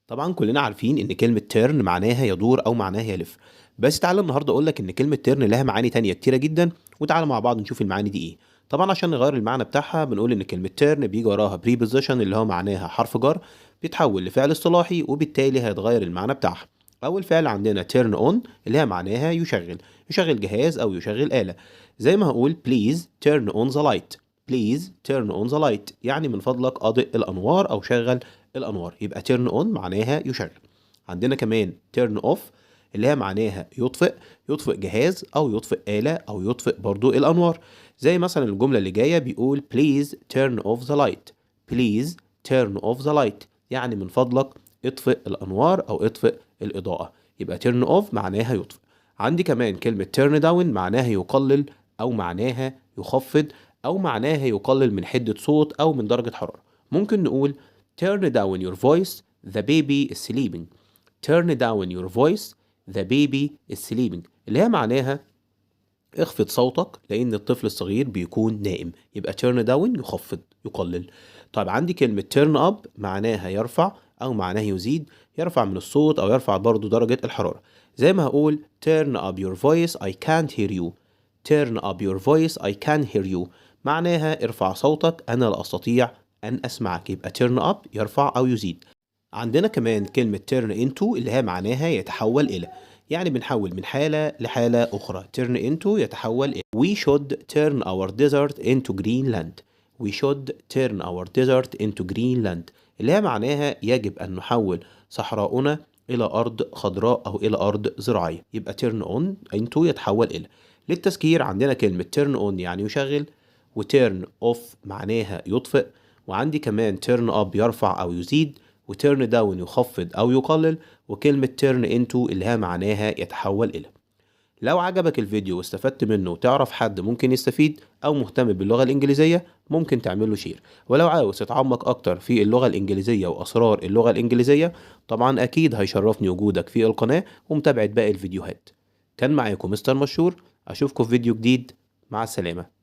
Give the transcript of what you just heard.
طبعا كلنا عارفين ان كلمة تيرن معناها يدور او معناها يلف. بس تعالى النهارده اقول لك ان كلمة تيرن لها معاني تانية كتيرة جدا، وتعالى مع بعض نشوف المعاني دي ايه. طبعا عشان نغير المعنى بتاعها بنقول ان كلمة تيرن بيجي وراها بريبوزيشن اللي هو معناها حرف جر، بيتحول لفعل اصطلاحي وبالتالي هيتغير المعنى بتاعها. اول فعل عندنا تيرن اون اللي هي معناها يشغل، يشغل جهاز او يشغل آلة. زي ما هقول please turn on the light. please turn on the light يعني من فضلك اضئ الانوار او شغل الانوار، يبقى turn on معناها يشغل. عندنا كمان turn off اللي هي معناها يطفئ، يطفئ جهاز او يطفئ آلة او يطفئ برضو الانوار. زي مثلا الجملة اللي جاية بيقول please turn off the light. please turn off the light يعني من فضلك اطفئ الانوار او اطفئ الاضاءة، يبقى turn off معناها يطفئ. عندي كمان كلمة turn down معناها يقلل او معناها يخفض او معناها يقلل من حدة صوت او من درجة حرارة. ممكن نقول turn down your voice, the baby is sleeping. turn down your voice, the baby is sleeping اللي هي معناها اخفض صوتك لأن الطفل الصغير بيكون نائم، يبقى turn down يخفض يقلل. طيب عندي كلمة turn up معناها يرفع أو معناها يزيد، يرفع من الصوت أو يرفع برضو درجة الحرارة. زي ما هقول turn up your voice I can't hear you. turn up your voice I can hear you معناها ارفع صوتك أنا لا أستطيع أن أسمعك، يبقى turn up يرفع أو يزيد. عندنا كمان كلمة turn into اللي هي معناها يتحول إلى، يعني بنحول من حالة لحالة أخرى. turn into يتحول إلى. We should turn our desert into Greenland. We should turn our desert into Greenland اللي هي معناها يجب أن نحول صحراؤنا إلى أرض خضراء أو إلى أرض زراعية، يبقى turn on into يتحول إلى. للتذكير عندنا كلمة turn on يعني يشغل، و turn off معناها يطفئ، وعندي كمان turn up يرفع أو يزيد، و turn down يخفض أو يقلل، وكلمة turn into اللي هي معناها يتحول إلى. لو عجبك الفيديو واستفدت منه وتعرف حد ممكن يستفيد أو مهتم باللغة الإنجليزية ممكن تعمله شير. ولو عاوز تتعمق أكتر في اللغة الإنجليزية وأسرار اللغة الإنجليزية طبعا أكيد هيشرفني وجودك في القناة ومتابعة باقي الفيديوهات. كان معاكم مستر مشهور، أشوفكم في فيديو جديد، مع السلامة.